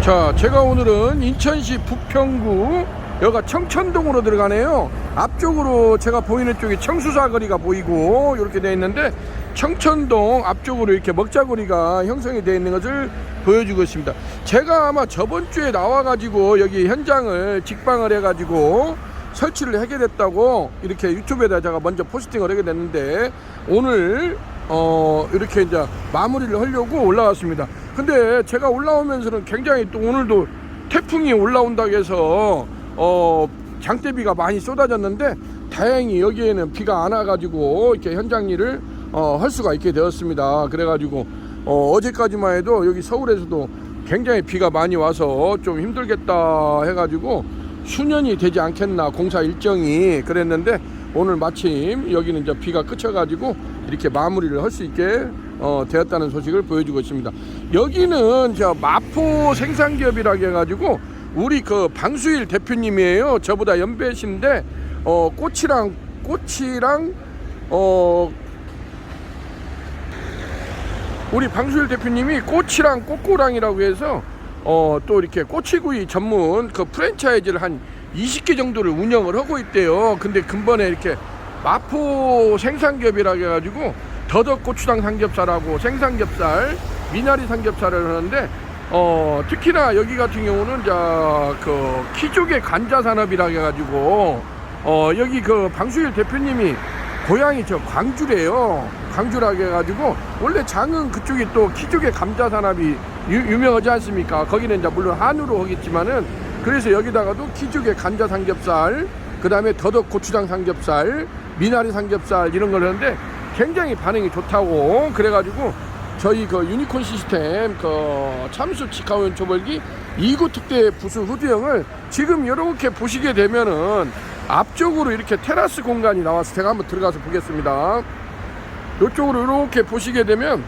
자, 제가 오늘은 인천시 부평구 여기가 청천동으로 들어가네요. 앞쪽으로 제가 보이는 쪽이 청수사거리가 보이고 이렇게 되어 있는데, 청천동 앞쪽으로 이렇게 먹자거리가 형성이 되어 있는 것을 보여주고 있습니다. 제가 아마 저번 주에 나와가지고 여기 현장을 직방을 해가지고 설치를 하게 됐다고 이렇게 유튜브에다 제가 먼저 포스팅을 하게 됐는데, 오늘 이렇게 이제 마무리를 하려고 올라왔습니다. 근데 제가 올라오면서는 굉장히 또 오늘도 태풍이 올라온다고 해서 장대비가 많이 쏟아졌는데, 다행히 여기에는 비가 안 와가지고 이렇게 현장 일을 할 수가 있게 되었습니다. 그래가지고 어제까지만 해도 여기 서울에서도 굉장히 비가 많이 와서 좀 힘들겠다 해가지고 수년이 되지 않겠나 공사 일정이 그랬는데, 오늘 마침 여기는 이제 비가 그쳐가지고 이렇게 마무리를 할 수 있게 되었다는 소식을 보여주고 있습니다. 여기는 저 마포 생산기업이라고 해가지고 우리 그 방수일 대표님이에요. 저보다 연배신데 꽃이랑 우리 방수일 대표님이 꽃이랑 꼬꼬랑이라고 해서 또 이렇게 꼬치구이 전문 그 프랜차이즈를 한 20개 정도를 운영을 하고 있대요. 근데 근본에 이렇게 마포 생산기업이라고 해가지고 더덕고추장 삼겹살하고 생삼겹살, 미나리 삼겹살을 하는데, 특히나 여기 같은 경우는 그 키조개 간자 산업이라고 해가지고 여기 그 방수일 대표님이 고향이 저 광주래요. 광주라고 해가지고 원래 장흥 그쪽이 또 키조개 감자 산업이 유명하지 않습니까? 거기는 이제 물론 한우로 하겠지만은, 그래서 여기다가도 키조개 간자 삼겹살, 그 다음에 더덕 고추장 삼겹살, 미나리 삼겹살 이런 걸 하는데 굉장히 반응이 좋다고 그래가지고 저희 그 유니콘 시스템 그 참수 직화원 초벌기 2구 특대 부수 후드형을 지금 이렇게 보시게 되면은 앞쪽으로 이렇게 테라스 공간이 나와서 제가 한번 들어가서 보겠습니다. 이쪽으로 이렇게 보시게 되면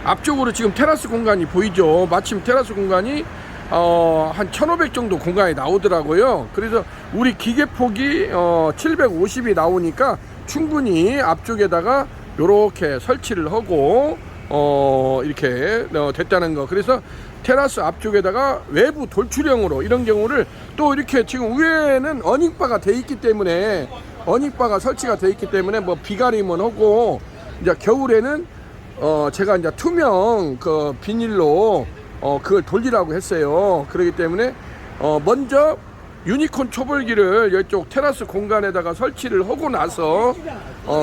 앞쪽으로 지금 테라스 공간이 보이죠. 마침 테라스 공간이 한 1500 정도 공간이 나오더라고요. 그래서 우리 기계폭이 750이 나오니까 충분히 앞쪽에다가 이렇게 설치를 하고 이렇게 됐다는 거. 그래서 테라스 앞쪽에다가 외부 돌출형으로 이런 경우를 또 이렇게 지금 위에는 어닝바가 돼 있기 때문에, 어닝바가 설치가 돼 있기 때문에 뭐 비가림은 하고, 이제 겨울에는 제가 이제 투명 그 비닐로 그걸 돌리라고 했어요. 그렇기 때문에 먼저 유니콘 초벌기를 이쪽 테라스 공간에다가 설치를 하고 나서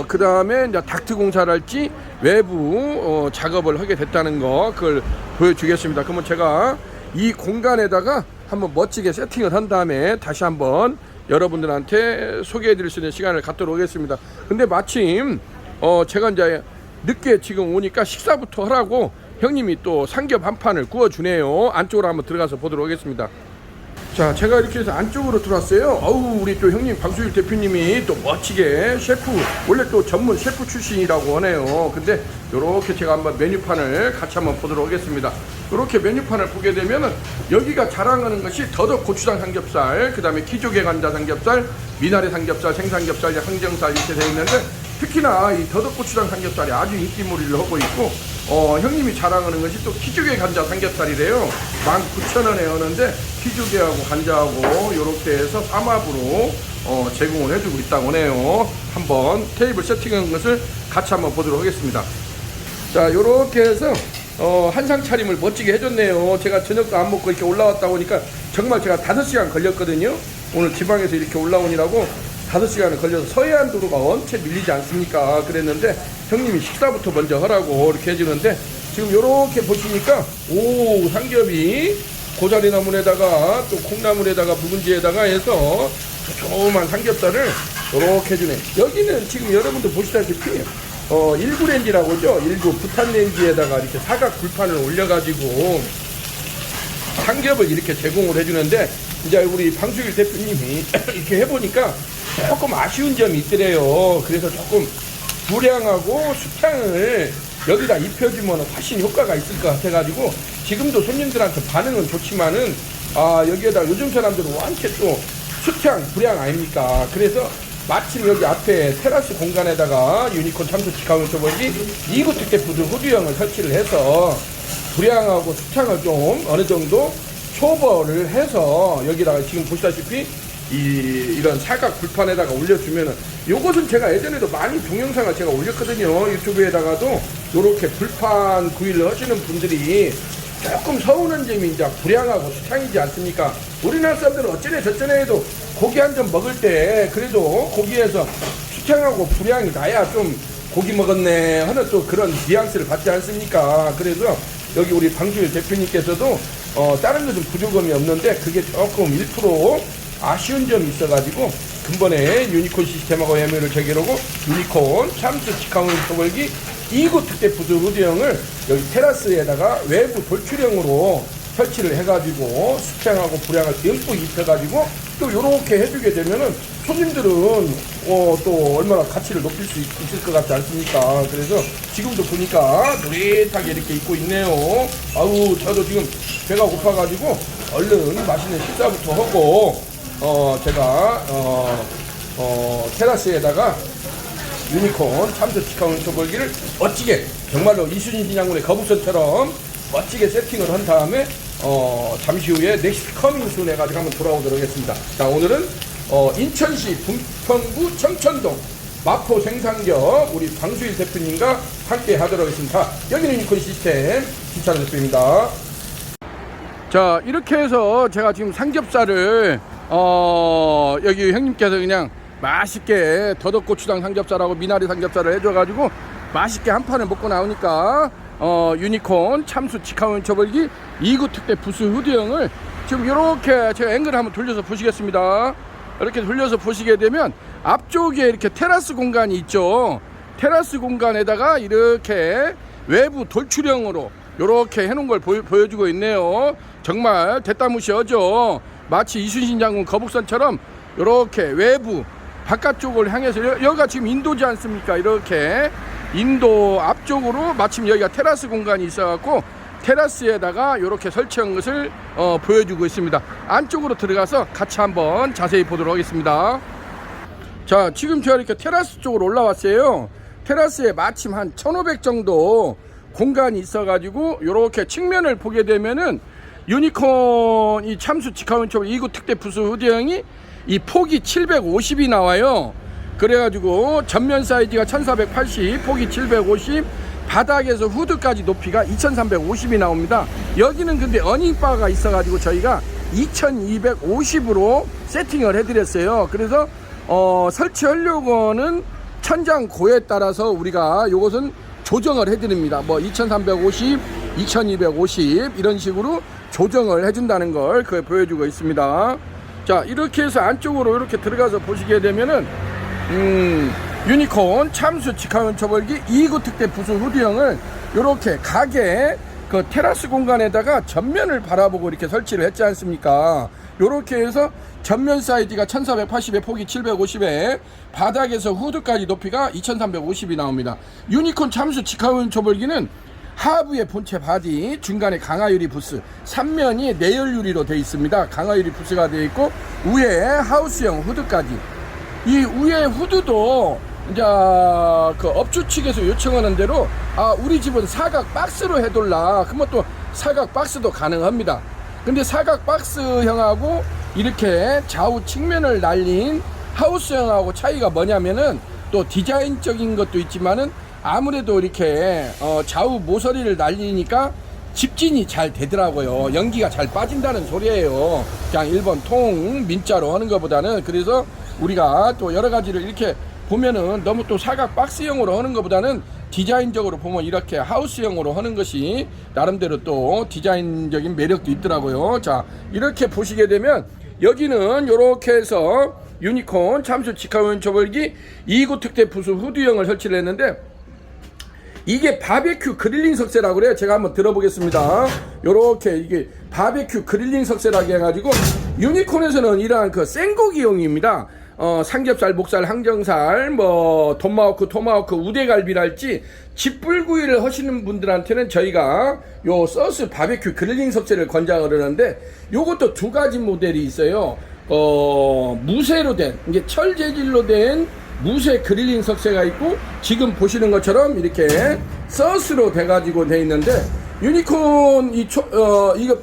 그 다음에 이제 닥트 공사를 할지 외부 작업을 하게 됐다는 거, 그걸 보여주겠습니다. 그러면 제가 이 공간에다가 한번 멋지게 세팅을 한 다음에 다시 한번 여러분들한테 소개해 드릴 수 있는 시간을 갖도록 하겠습니다. 근데 마침 제가 이제 늦게 지금 오니까 식사부터 하라고 형님이 또 삼겹 한 판을 구워주네요. 안쪽으로 한번 들어가서 보도록 하겠습니다. 자, 제가 이렇게 해서 안쪽으로 들어왔어요. 우리 또 형님 방수일 대표님이 또 멋지게 셰프, 원래 또 전문 셰프 출신이라고 하네요. 근데 요렇게 제가 한번 메뉴판을 같이 한번 보도록 하겠습니다. 요렇게 메뉴판을 보게 되면은 여기가 자랑하는 것이 더덕 고추장 삼겹살, 그 다음에 키조개 간자 삼겹살, 미나리 삼겹살, 생삼겹살, 항정살 이렇게 되어 있는데, 특히나 이 더덕고추장 삼겹살이 아주 인기몰이를 하고 있고, 형님이 자랑하는 것이 또 키조개 간자 삼겹살이래요. 19,000원에 하는데 키조개하고 간자하고 이렇게 해서 삼합으로 제공을 해주고 있다고 하네요. 한번 테이블 세팅한 것을 같이 한번 보도록 하겠습니다. 자, 이렇게 해서 한상 차림을 멋지게 해줬네요. 제가 저녁도 안 먹고 이렇게 올라왔다 보니까 정말 제가 5시간 걸렸거든요. 오늘 지방에서 이렇게 올라오느라고 5시간을 걸려서 서해안 도로가 원체 밀리지 않습니까? 그랬는데 형님이 식사부터 먼저 하라고 이렇게 해주는데, 지금 이렇게 보시니까 삼겹이 고자리나물에다가 또 콩나물에다가 묵은지에다가 해서 조그만 삼겹살을 이렇게 해주네. 여기는 지금 여러분들 보시다시피 19 렌지라고 하죠. 19 부탄 렌지에다가 이렇게 사각 불판을 올려가지고 삼겹을 이렇게 제공을 해주는데, 이제 우리 방수일 대표님이 이렇게 해보니까 조금 아쉬운 점이 있더래요. 그래서 조금 불향하고 수탕을 여기다 입혀주면 훨씬 효과가 있을 것 같아가지고, 지금도 손님들한테 반응은 좋지만은 여기에다 요즘 사람들은 완전 또 수탕 불향 아닙니까? 그래서 마침 여기 앞에 테라스 공간에다가 유니콘 참수 직화원 초벌기 2구 특대 부두 후드형을 설치를 해서 불향하고 수창을 좀 어느 정도 초벌을 해서 여기다가 지금 보시다시피 이런 사각 불판에다가 올려주면은, 요것은 제가 예전에도 많이 동영상을 제가 올렸거든요. 유튜브에다가도. 요렇게 불판 구이를 하시는 분들이 조금 서운한 점이 이제 불향하고 수창이지 않습니까? 우리나라 사람들은 어쩌네 저쩌네 해도 고기 한 점 먹을 때 그래도 고기에서 수창하고 불향이 나야 좀 고기 먹었네 하는 또 그런 뉘앙스를 받지 않습니까? 그래서 여기 우리 방주일 대표님께서도 다른 것은 부족함이 없는데 그게 조금 1% 아쉬운 점이 있어가지고 근본에 유니콘 시스템하고 협의를 체결하고 유니콘 참수 직항 소벌기 2구 특대 부수 후드형을 여기 테라스에다가 외부 돌출형으로 설치를 해가지고 수창하고 불향을 듬뿍 입혀가지고 또 요렇게 해주게 되면은 손님들은 또 얼마나 가치를 높일 수 있을 것 같지 않습니까? 그래서 지금도 보니까 노릇하게 이렇게 입고 있네요. 아우, 저도 지금 배가 고파가지고 얼른 맛있는 식사부터 하고 제가 테라스에다가 유니콘 참수 직항 소벌기를 멋지게 정말로 이순신 장군의 거북선처럼 멋지게 세팅을 한 다음에 잠시 후에 넥스트 커밍 순 해가지고 한번 돌아오도록 하겠습니다. 자, 오늘은 인천시 분평구 청천동 마포 생산기업 우리 방수일 대표님과 함께 하도록 하겠습니다. 여기는 유니콘 시스템 김찬호 대표입니다. 자, 이렇게 해서 제가 지금 삼겹살을 여기 형님께서 그냥 맛있게 더덕고추장 삼겹살하고 미나리 삼겹살을 해줘가지고 맛있게 한 판을 먹고 나오니까 유니콘 참수 직항 처벌기 2구 특대 부수 후드형을 지금 이렇게 제가 앵글을 한번 돌려서 보시겠습니다. 이렇게 돌려서 보시게 되면 앞쪽에 이렇게 테라스 공간이 있죠. 테라스 공간에다가 이렇게 외부 돌출형으로 이렇게 해놓은 걸 보여주고 있네요. 정말 대따무시하죠. 마치 이순신 장군 거북선처럼 이렇게 외부 바깥쪽을 향해서 여기가 지금 인도지 않습니까? 이렇게 인도 앞쪽으로 마침 여기가 테라스 공간이 있어갖고 테라스에다가 이렇게 설치한 것을 보여주고 있습니다. 안쪽으로 들어가서 같이 한번 자세히 보도록 하겠습니다. 자, 지금 제가 이렇게 테라스 쪽으로 올라왔어요. 테라스에 마침 한 1500 정도 공간이 있어가지고 이렇게 측면을 보게 되면은 유니콘 이 참수 직항원처럼 2구 특대 부수 후드형이 이 폭이 750이 나와요. 그래가지고 전면 사이즈가 1480, 폭이 750, 바닥에서 후드까지 높이가 2350이 나옵니다. 여기는 근데 어닝바가 있어가지고 저희가 2250으로 세팅을 해드렸어요. 그래서 설치하려고는 천장 고에 따라서 우리가 요것은 조정을 해드립니다. 뭐 2350, 2250 이런 식으로 조정을 해준다는 걸 그걸 보여주고 있습니다. 자, 이렇게 해서 안쪽으로 이렇게 들어가서 보시게 되면은 유니콘 참수 직항 처벌기 2구 특대 부수 후드형을 이렇게 가게 그 테라스 공간에다가 전면을 바라보고 이렇게 설치를 했지 않습니까? 이렇게 해서 전면 사이즈가 1480에 폭이 750에 바닥에서 후드까지 높이가 2350이 나옵니다. 유니콘 참수 직항 처벌기는 하부의 본체 바디, 중간에 강화유리 부스, 3면이 내열 유리로 되어 있습니다. 강화유리 부스가 되어 있고 위에 하우스형 후드까지. 이 위에 후드도 이제 그 업주 측에서 요청하는 대로 우리 집은 사각 박스로 해둘라. 그러면 또 사각 박스도 가능합니다. 근데 사각 박스형하고 이렇게 좌우 측면을 날린 하우스형하고 차이가 뭐냐면은 또 디자인적인 것도 있지만은 아무래도 이렇게 좌우 모서리를 날리니까 집진이 잘 되더라고요. 연기가 잘 빠진다는 소리예요. 그냥 일본 통 민자로 하는 것보다는. 그래서 우리가 또 여러 가지를 이렇게 보면은 너무 또 사각 박스형으로 하는 것보다는 디자인적으로 보면 이렇게 하우스형으로 하는 것이 나름대로 또 디자인적인 매력도 있더라고요. 자, 이렇게 보시게 되면 여기는 이렇게 해서 유니콘 참수 직항 처벌기 2구 특대 부수 후드형을 설치를 했는데 이게 바베큐 그릴링 석쇠라고 그래요. 제가 한번 들어보겠습니다. 요렇게 이게 바베큐 그릴링 석쇠라고 해가지고 유니콘에서는 이러한 그 생고기용입니다. 삼겹살, 목살, 항정살, 뭐 토마호크, 우대갈비랄지 집불구이를 하시는 분들한테는 저희가 요 서스 바베큐 그릴링 석쇠를 권장을 하는데 요것도 두 가지 모델이 있어요. 무쇠로 된, 이게 철 재질로 된 무쇠 그릴링 석쇠가 있고 지금 보시는 것처럼 이렇게 서스로 돼가지고 돼 있는데 유니콘 이거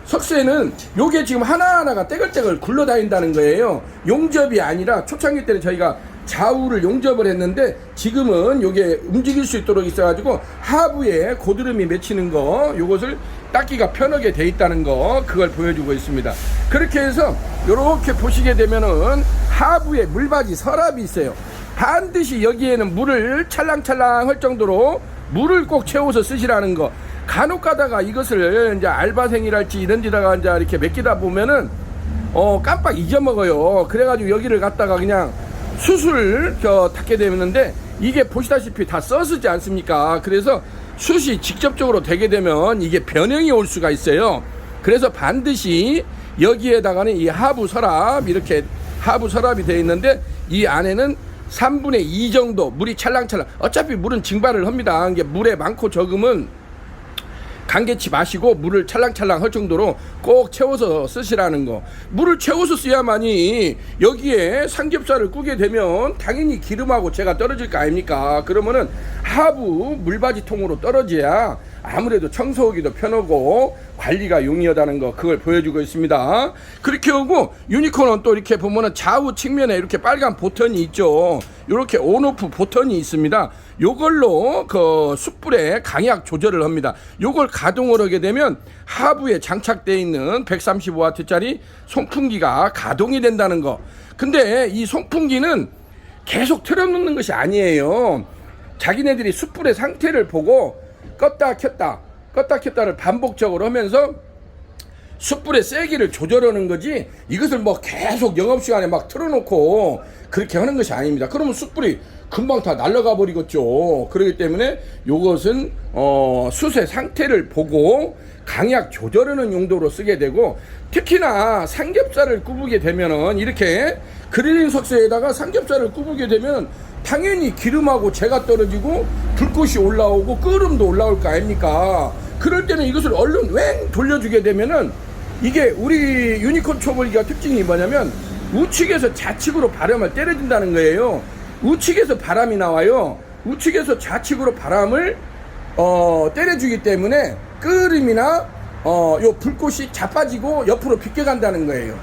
석쇠는 요게 지금 하나하나가 떼글떼글 굴러다닌다는 거예요. 용접이 아니라 초창기 때는 저희가 좌우를 용접을 했는데 지금은 요게 움직일 수 있도록 있어가지고 하부에 고드름이 맺히는 거 요것을 닦기가 편하게 돼 있다는 거 그걸 보여주고 있습니다. 그렇게 해서 요렇게 보시게 되면은 하부에 물받이 서랍이 있어요. 반드시 여기에는 물을 찰랑찰랑 할 정도로 물을 꼭 채워서 쓰시라는 거. 간혹 가다가 이것을 이제 알바생이랄지 이런 데다가 이제 이렇게 맡기다 보면은 깜빡 잊어먹어요. 그래가지고 여기를 갖다가 그냥 숯을 닦게 되는데 이게 보시다시피 다 써쓰지 않습니까? 그래서 숯이 직접적으로 되게 되면 이게 변형이 올 수가 있어요. 그래서 반드시 여기에다가는 이 하부 서랍 이렇게 하부 서랍이 되어 있는데 이 안에는 3분의 2 정도 물이 찰랑찰랑 어차피 물은 증발을 합니다. 이게 물에 많고 적으면 감개치 마시고 물을 찰랑찰랑 할 정도로 꼭 채워서 쓰시라는 거. 물을 채워서 써야만이 여기에 삼겹살을 구게 되면 당연히 기름하고 재가 떨어질 거 아닙니까? 그러면은 하부 물받이통으로 떨어져야 아무래도 청소하기도 편하고 관리가 용이하다는 거 그걸 보여주고 있습니다. 그렇게 하고 유니콘은 또 이렇게 보면은 좌우 측면에 이렇게 빨간 버튼이 있죠. 이렇게 온오프 버튼이 있습니다. 요걸로 그 숯불의 강약 조절을 합니다. 요걸 가동을 하게 되면 하부에 장착되어 있는 135W짜리 송풍기가 가동이 된다는 거. 근데 이 송풍기는 계속 틀어놓는 것이 아니에요. 자기네들이 숯불의 상태를 보고 껐다 켰다를 반복적으로 하면서 숯불의 세기를 조절하는 거지 이것을 뭐 계속 영업시간에 막 틀어놓고 그렇게 하는 것이 아닙니다. 그러면 숯불이 금방 다 날아가 버리겠죠. 그렇기 때문에 요것은 숯의 상태를 보고 강약 조절하는 용도로 쓰게 되고 특히나 삼겹살을 구우게 되면은 이렇게 그릴링 석쇠에다가 삼겹살을 구우게 되면 당연히 기름하고 재가 떨어지고 불꽃이 올라오고 끓음도 올라올 거 아닙니까? 그럴 때는 이것을 얼른 왱 돌려주게 되면은 이게 우리 유니콘 초벌기가 특징이 뭐냐면 우측에서 좌측으로 바람을 때려준다는 거예요. 우측에서 바람이 나와요. 우측에서 좌측으로 바람을 때려주기 때문에 끓음이나 요 불꽃이 자빠지고 옆으로 비껴간다는 거예요.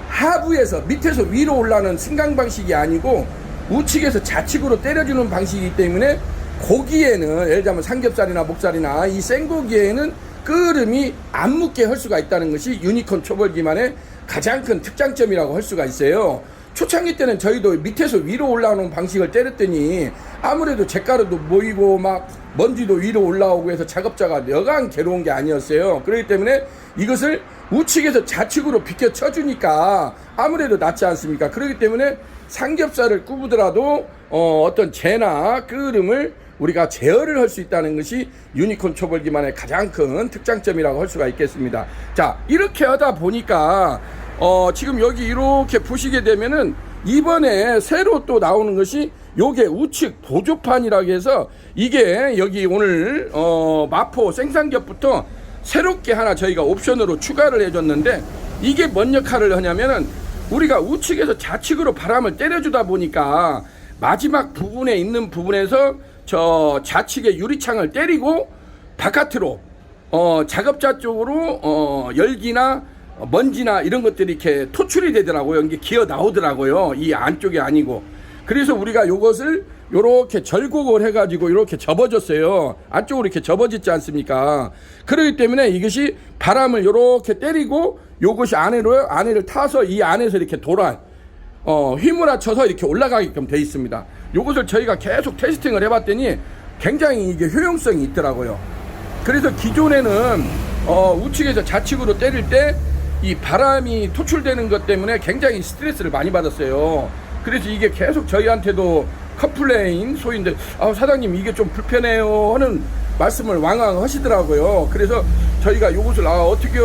하부에서 밑에서 위로 올라오는 승강 방식이 아니고 우측에서 좌측으로 때려주는 방식이기 때문에 고기에는 예를 들자면 삼겹살이나 목살이나 이 생고기에는 끓음이 안 묻게 할 수가 있다는 것이 유니콘 초벌기만의 가장 큰 특장점이라고 할 수가 있어요. 초창기 때는 저희도 밑에서 위로 올라오는 방식을 때렸더니 아무래도 잿가루도 모이고 막 먼지도 위로 올라오고 해서 작업자가 여간 괴로운 게 아니었어요. 그렇기 때문에 이것을 우측에서 좌측으로 비켜 쳐주니까 아무래도 낫지 않습니까? 그렇기 때문에 삼겹살을 구우더라도 어떤 재나 끓음을 우리가 제어를 할 수 있다는 것이 유니콘 초벌기만의 가장 큰 특장점이라고 할 수가 있겠습니다. 자, 이렇게 하다 보니까 지금 여기 이렇게 보시게 되면은 이번에 새로 또 나오는 것이 요게 우측 보조판이라고 해서 이게 여기 오늘 마포 생삼겹부터 새롭게 하나 저희가 옵션으로 추가를 해줬는데 이게 뭔 역할을 하냐면은 우리가 우측에서 좌측으로 바람을 때려주다 보니까 마지막 부분에 있는 부분에서 저 좌측의 유리창을 때리고 바깥으로 작업자 쪽으로 열기나 먼지나 이런 것들이 이렇게 토출이 되더라고요. 이게 기어 나오더라고요. 이 안쪽이 아니고. 그래서 우리가 요것을 요렇게 절곡을 해가지고 요렇게 접어줬어요. 안쪽으로 이렇게 접어졌지 않습니까? 그렇기 때문에 이것이 바람을 요렇게 때리고 요것이 안에를 타서 이 안에서 이렇게 휘몰아쳐서 이렇게 올라가게끔 되어 있습니다. 요것을 저희가 계속 테스팅을 해봤더니 굉장히 이게 효용성이 있더라고요. 그래서 기존에는 우측에서 좌측으로 때릴 때 이 바람이 토출되는 것 때문에 굉장히 스트레스를 많이 받았어요. 그래서 이게 계속 저희한테도 컴플레인 소인데 사장님 이게 좀 불편해요 하는 말씀을 왕왕 하시더라고요. 그래서 저희가 요것을 어떻게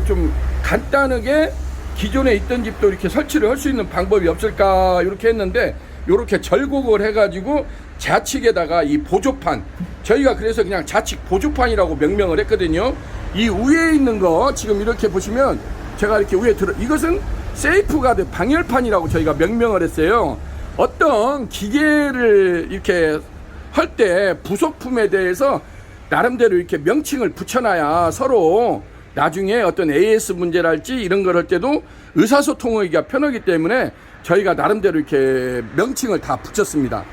좀 간단하게 기존에 있던 집도 이렇게 설치를 할 수 있는 방법이 없을까 이렇게 했는데 이렇게 절곡을 해가지고 좌측에다가 이 보조판 저희가 그래서 그냥 좌측 보조판이라고 명명을 했거든요. 이 위에 있는 거 지금 이렇게 보시면 제가 이렇게 위에 이것은 세이프가드 방열판이라고 저희가 명명을 했어요. 어떤 기계를 이렇게 할 때 부속품에 대해서 나름대로 이렇게 명칭을 붙여놔야 서로 나중에 어떤 AS 문제랄지 이런 걸 할 때도 의사소통하기가 편하기 때문에 저희가 나름대로 이렇게 명칭을 다 붙였습니다.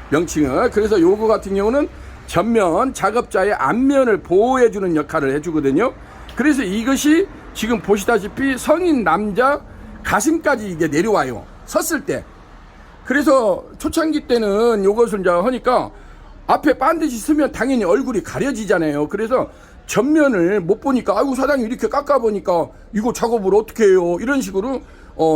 명칭을. 그래서 요거 같은 경우는 전면 작업자의 앞면을 보호해주는 역할을 해주거든요. 그래서 이것이 지금 보시다시피 성인 남자 가슴까지 이게 내려와요. 섰을 때. 그래서 초창기 때는 요것을 이제 하니까 앞에 반드시 쓰면 당연히 얼굴이 가려지잖아요. 그래서 전면을 못 보니까 아이고 사장님 이렇게 깎아보니까 이거 작업을 어떻게 해요? 이런 식으로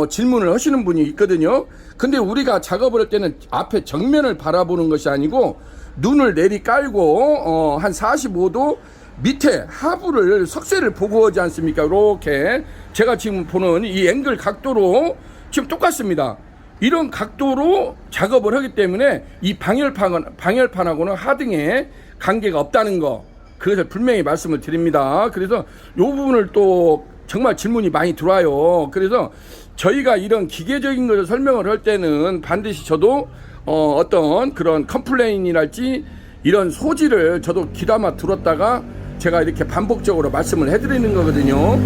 질문을 하시는 분이 있거든요. 근데 우리가 작업을 할 때는 앞에 정면을 바라보는 것이 아니고 눈을 내리 깔고 한 45도 밑에 하부를 석쇠를 보고 하지 않습니까? 이렇게 제가 지금 보는 이 앵글 각도로 지금 똑같습니다. 이런 각도로 작업을 하기 때문에 이 방열판하고는 하등에 관계가 없다는 거, 그래서 분명히 말씀을 드립니다. 그래서 이 부분을 또 정말 질문이 많이 들어와요. 그래서 저희가 이런 기계적인 것을 설명을 할 때는 반드시 저도 어떤 그런 컴플레인이랄지 이런 소지를 저도 귀담아 들었다가 제가 이렇게 반복적으로 말씀을 해드리는 거거든요.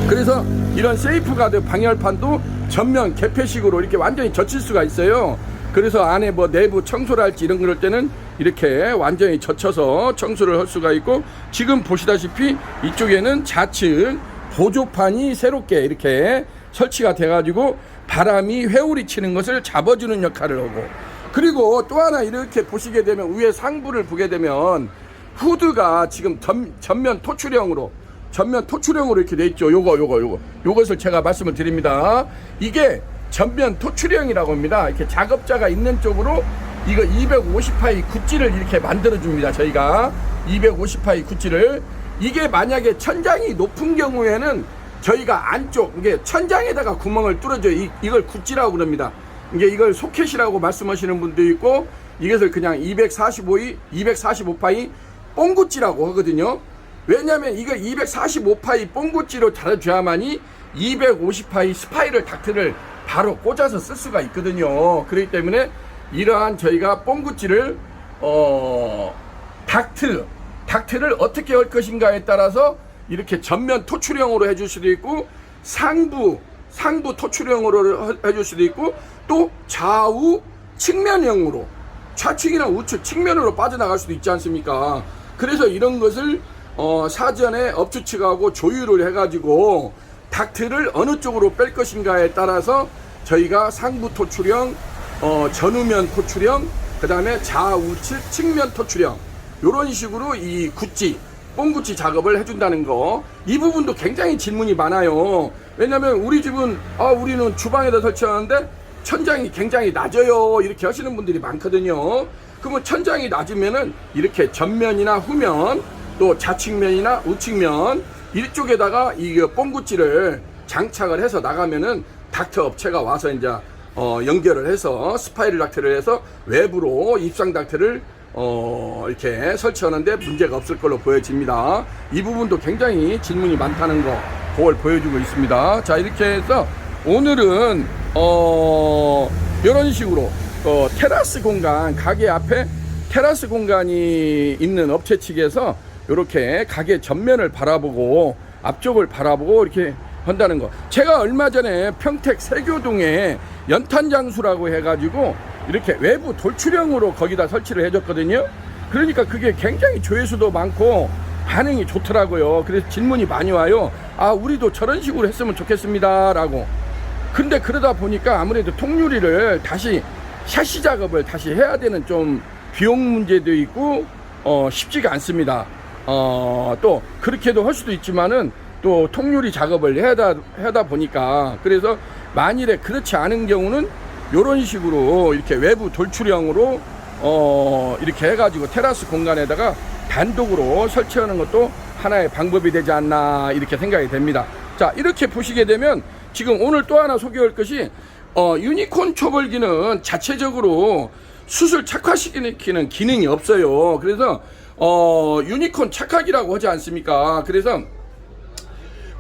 그래서 이런 세이프가드 방열판도 전면 개폐식으로 이렇게 완전히 젖힐 수가 있어요. 그래서 안에 뭐 내부 청소를 할지 이런 걸 할 때는 이렇게 완전히 젖혀서 청소를 할 수가 있고, 지금 보시다시피 이쪽에는 좌측 보조판이 새롭게 이렇게 설치가 돼 가지고 바람이 회오리 치는 것을 잡아주는 역할을 하고, 그리고 또 하나 이렇게 보시게 되면 위에 상부를 보게 되면 후드가 지금 전면 토출형으로 이렇게 돼 있죠. 요것을 제가 말씀을 드립니다. 이게 전면 토출형이라고 합니다. 이렇게 작업자가 있는 쪽으로 이거 250파이 굿지를 이렇게 만들어 줍니다. 저희가 250파이 굿지를, 이게 만약에 천장이 높은 경우에는 저희가 안쪽 이게 천장에다가 구멍을 뚫어줘요. 이걸 굿지라고 그럽니다. 이걸 소켓이라고 말씀하시는 분도 있고, 이것을 그냥 245파이 뽕굿지라고 하거든요. 왜냐하면 이걸 245파이 뽕굿지로 달아줘야만이 250파이 스파이럴 닥트를 바로 꽂아서 쓸 수가 있거든요. 그렇기 때문에 이러한 저희가 뽕굿지를 닥트를 어떻게 할 것인가에 따라서 이렇게 전면 토출형으로 해줄 수도 있고, 상부 토출형으로 해줄 수도 있고, 또 좌우 측면형으로, 좌측이나 우측 측면으로 빠져나갈 수도 있지 않습니까? 그래서 이런 것을 사전에 업주 측하고 조율을 해가지고 닥트를 어느 쪽으로 뺄 것인가에 따라서 저희가 상부 토출형, 전후면 토출형, 그 다음에 좌우측 측면 토출형, 이런 식으로 이 굿지, 뽕굿지 작업을 해준다는 거, 이 부분도 굉장히 질문이 많아요. 왜냐면 우리 집은 우리는 주방에다 설치하는데 천장이 굉장히 낮아요, 이렇게 하시는 분들이 많거든요. 그러면 천장이 낮으면은 이렇게 전면이나 후면, 또 좌측면이나 우측면 이쪽에다가 이 뽕굿지를 장착을 해서 나가면은 닥트 업체가 와서 이제 연결을 해서 스파이럴 닥트를 해서 외부로 입상 닥트를 이렇게 설치하는데 문제가 없을 걸로 보여집니다. 이 부분도 굉장히 질문이 많다는 거, 그걸 보여주고 있습니다. 자, 이렇게 해서 오늘은 이런 식으로 테라스 공간, 가게 앞에 테라스 공간이 있는 업체 측에서 이렇게 가게 전면을 바라보고 앞쪽을 바라보고 이렇게 한다는 거. 제가 얼마 전에 평택 세교동에 연탄장수라고 해가지고 이렇게 외부 돌출형으로 거기다 설치를 해줬거든요. 그러니까 그게 굉장히 조회수도 많고 반응이 좋더라고요. 그래서 질문이 많이 와요. 우리도 저런 식으로 했으면 좋겠습니다 라고. 근데 그러다 보니까 아무래도 통유리를 다시 샤시 작업을 다시 해야 되는 좀 비용 문제도 있고 쉽지가 않습니다. 또 그렇게도 할 수도 있지만은 또 통유리 작업을 하다 보니까, 그래서 만일에 그렇지 않은 경우는 이런 식으로 이렇게 외부 돌출형으로 이렇게 해가지고 테라스 공간에다가 단독으로 설치하는 것도 하나의 방법이 되지 않나 이렇게 생각이 됩니다. 자, 이렇게 보시게 되면 지금 오늘 또 하나 소개할 것이 유니콘 초벌기는 자체적으로 수술 착화시키는 기능이 없어요. 그래서 유니콘 착화기라고 하지 않습니까? 그래서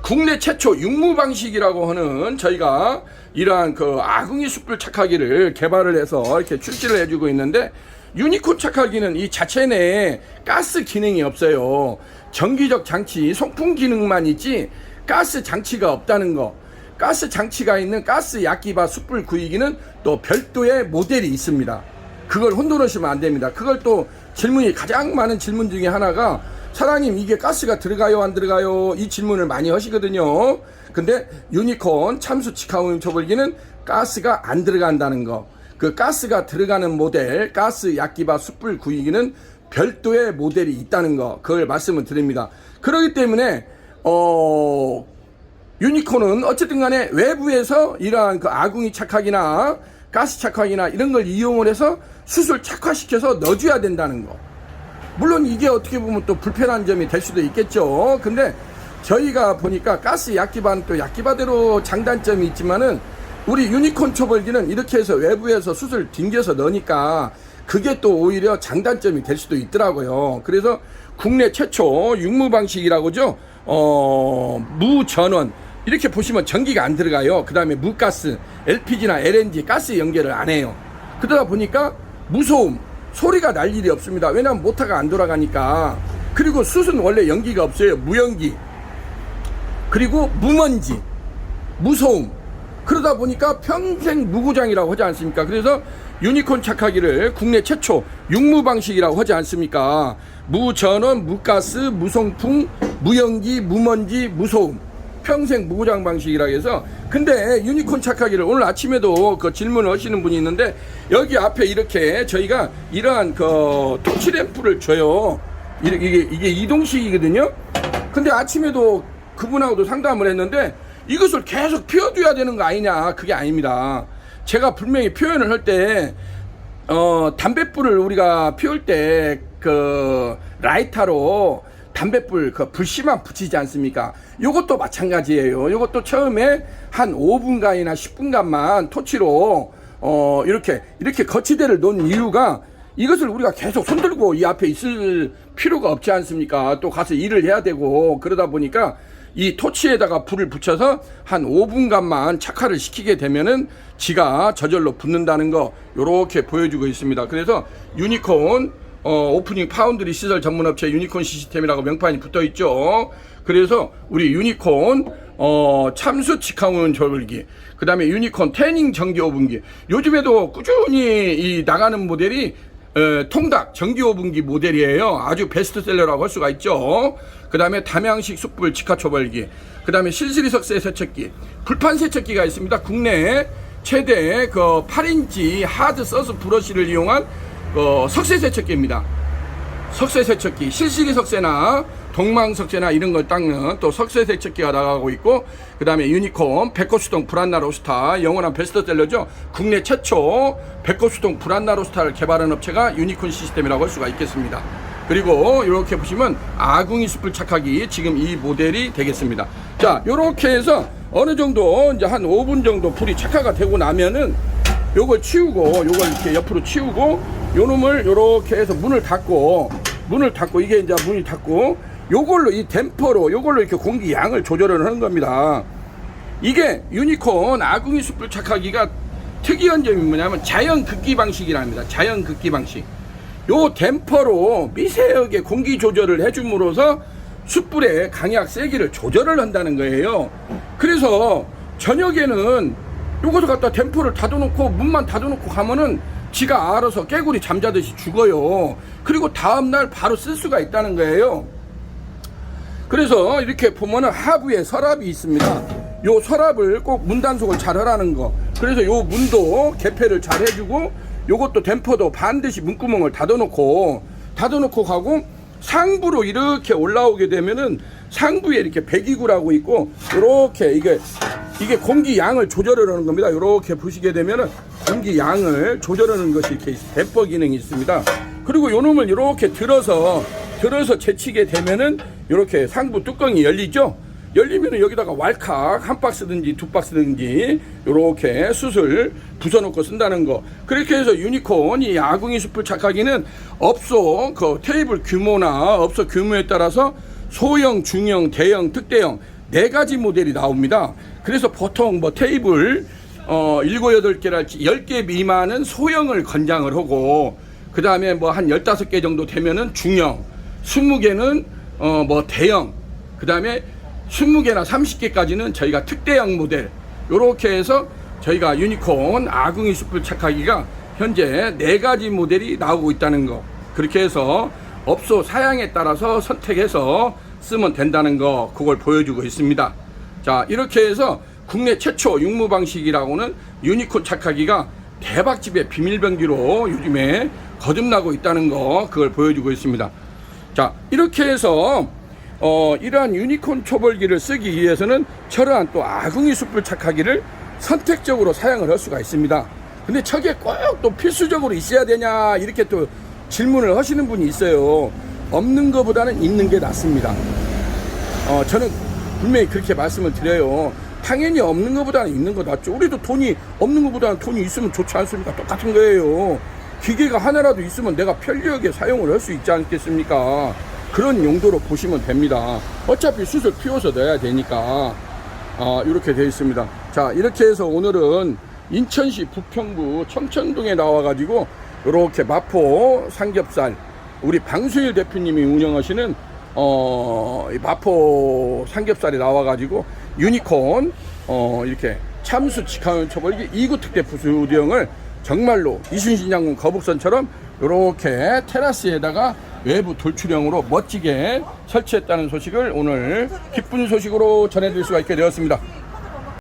국내 최초 육무 방식이라고 하는 저희가 이러한 그 아궁이 숯불 착화기를 개발을 해서 이렇게 출시를 해주고 있는데, 유니콘 착하기는 이 자체 내에 가스 기능이 없어요. 전기적 장치, 송풍 기능만 있지 가스 장치가 없다는 거. 가스 장치가 있는 가스 약기바 숯불 구이기는 또 별도의 모델이 있습니다. 그걸 혼돈하시면 안 됩니다. 그걸 또 질문이 가장 많은 질문 중에 하나가 사장님 이게 가스가 들어가요 안 들어가요 이 질문을 많이 하시거든요. 근데 유니콘 참수 직화오염 초벌기는 가스가 안 들어간다는 거. 그 가스가 들어가는 모델 가스 약기바 숯불 구이기는 별도의 모델이 있다는 거, 그걸 말씀을 드립니다. 그렇기 때문에 유니콘은 어쨌든 간에 외부에서 이러한 그 아궁이 착화기나 가스 착화기나 이런 걸 이용을 해서 숯을 착화시켜서 넣어줘야 된다는 거. 물론 이게 어떻게 보면 또 불편한 점이 될 수도 있겠죠. 근데 저희가 보니까 가스 약기바는 또 약기바대로 장단점이 있지만은 우리 유니콘 초벌기는 이렇게 해서 외부에서 숯을 튕겨서 넣으니까 그게 또 오히려 장단점이 될 수도 있더라고요. 그래서 국내 최초 육무 방식이라고죠. 무전원 이렇게 보시면 전기가 안 들어가요. 그 다음에 무가스, LPG나 LNG 가스 연결을 안 해요. 그러다 보니까 무소음, 소리가 날 일이 없습니다. 왜냐하면 모터가 안 돌아가니까. 그리고 숯은 원래 연기가 없어요. 무연기. 그리고 무먼지, 무소음. 그러다 보니까 평생 무고장이라고 하지 않습니까? 그래서 유니콘 착화기를 국내 최초 육무 방식이라고 하지 않습니까? 무전원, 무가스, 무송풍, 무연기, 무먼지, 무소음. 평생 무고장 방식이라고 해서. 근데 유니콘 착화기를 오늘 아침에도 그 질문을 하시는 분이 있는데 여기 앞에 이렇게 저희가 이러한 그 토치램프를 줘요. 이게 이동식이거든요. 근데 아침에도 그분하고도 상담을 했는데 이것을 계속 피워줘야 되는 거 아니냐. 그게 아닙니다. 제가 분명히 표현을 할 때 담뱃불을 우리가 피울 때 그 라이터로 담뱃불 그 불씨만 붙이지 않습니까? 요것도 마찬가지예요. 요것도 처음에 한 5분간이나 10분간만 토치로 이렇게 거치대를 놓은 이유가 이것을 우리가 계속 손들고 이 앞에 있을 필요가 없지 않습니까? 또 가서 일을 해야 되고. 그러다 보니까 이 토치에다가 불을 붙여서 한 5분간만 착화를 시키게 되면은 지가 저절로 붙는다는 거 요렇게 보여주고 있습니다. 그래서 유니콘 오프닝 파운드리 시설 전문업체 유니콘 시스템이라고 명판이 붙어 있죠. 그래서 우리 유니콘 참수 직화오염 초벌기, 그 다음에 유니콘 태닝 전기 오븐기, 요즘에도 꾸준히 이 나가는 모델이 통닭 전기 오븐기 모델이에요. 아주 베스트셀러라고 할 수가 있죠. 그 다음에 담양식 숯불 직화 초벌기, 그 다음에 실시리 석쇠 세척기, 불판 세척기가 있습니다. 국내 최대 그 8인치 하드 서스 브러쉬를 이용한 석쇠 세척기입니다. 석쇠 세척기, 실시리 석쇠나 동망 석쇠나 이런 걸 닦는 또 석쇠 세척기가 나가고 있고, 그 다음에 유니콘 백호수동 브란나 로스타, 영원한 베스트셀러죠. 국내 최초 백호수동 브란나 로스타를 개발한 업체가 유니콘 시스템이라고 할 수가 있겠습니다. 그리고 이렇게 보시면 아궁이 숯불 착화기, 지금 이 모델이 되겠습니다. 자, 이렇게 해서 어느 정도 이제 한 5분 정도 불이 착화가 되고 나면은 요걸 치우고, 요걸 이렇게 옆으로 치우고, 요 놈을 요렇게 해서 문을 닫고 이게 이제 문이 닫고, 요걸로 이 댐퍼로 요걸로 이렇게 공기 양을 조절을 하는 겁니다. 이게 유니콘 아궁이 숯불 착화기가 특이한 점이 뭐냐면 자연 극기 방식이랍니다. 자연 극기 방식. 요 댐퍼로 미세하게 공기 조절을 해줌으로써 숯불의 강약 세기를 조절을 한다는 거예요. 그래서 저녁에는 요것을 갖다 댐퍼를 닫아놓고 문만 닫아놓고 가면은 지가 알아서 깨구리 잠자듯이 죽어요. 그리고 다음날 바로 쓸 수가 있다는 거예요. 그래서 이렇게 보면은 하부에 서랍이 있습니다. 요 서랍을 꼭 문 단속을 잘 하라는 거. 그래서 요 문도 개폐를 잘 해주고, 요것도 댐퍼도 반드시 문구멍을 닫아놓고 가고, 상부로 이렇게 올라오게 되면은 상부에 이렇게 배기구라고 있고, 요렇게 이게 공기 양을 조절을 하는 겁니다. 요렇게 보시게 되면은 공기 양을 조절하는 것이 이렇게 댐퍼 기능이 있습니다. 그리고 요 놈을 이렇게 들어서 제치게 되면은 이렇게 상부 뚜껑이 열리죠. 열리면은 여기다가 왈칵 한 박스든지 두 박스든지 이렇게 숯을 부숴놓고 쓴다는 거. 그렇게 해서 유니콘 이 아궁이 숯불 착화기는 업소 그 테이블 규모나 업소 규모에 따라서 소형, 중형, 대형, 특대형 4가지 모델이 나옵니다. 그래서 보통 뭐 테이블 7, 8개랄지 10개 미만은 소형을 권장을 하고, 그 다음에 뭐 한 15개 정도 되면은 중형, 20개는 뭐 대형, 그 다음에 20개나 30개까지는 저희가 특대형 모델, 요렇게 해서 저희가 유니콘 아궁이 숯불 착하기가 현재 4가지 모델이 나오고 있다는 거, 그렇게 해서 업소 사양에 따라서 선택해서 쓰면 된다는 거, 그걸 보여주고 있습니다. 자, 이렇게 해서 국내 최초 육무 방식이라고는 유니콘 착하기가 대박집의 비밀병기로 요즘에 거듭나고 있다는 거, 그걸 보여주고 있습니다. 자, 이렇게 해서 이러한 유니콘 초벌기를 쓰기 위해서는 저러한 또 아궁이 숯불 착하기를 선택적으로 사용을 할 수가 있습니다. 근데 저게 꼭 또 필수적으로 있어야 되냐, 이렇게 또 질문을 하시는 분이 있어요. 없는 것보다는 있는 게 낫습니다. 저는 분명히 그렇게 말씀을 드려요. 당연히 없는 것보다는 있는 거 낫죠. 우리도 돈이 없는 것보다는 돈이 있으면 좋지 않습니까? 똑같은 거예요. 기계가 하나라도 있으면 내가 편리하게 사용을 할 수 있지 않겠습니까? 그런 용도로 보시면 됩니다. 어차피 숯을 피워서 넣어야 되니까 이렇게 되어 있습니다. 자, 이렇게 해서 오늘은 인천시 부평구 청천동에 나와가지고 이렇게 마포 삼겹살, 우리 방수일 대표님이 운영하시는 마포 삼겹살에 나와가지고 유니콘 이렇게 참수 직화면 초벌기 2구 특대 부수령을 정말로 이순신 장군 거북선처럼 이렇게 테라스에다가 외부 돌출형으로 멋지게 설치했다는 소식을 오늘 기쁜 소식으로 전해드릴 수가 있게 되었습니다.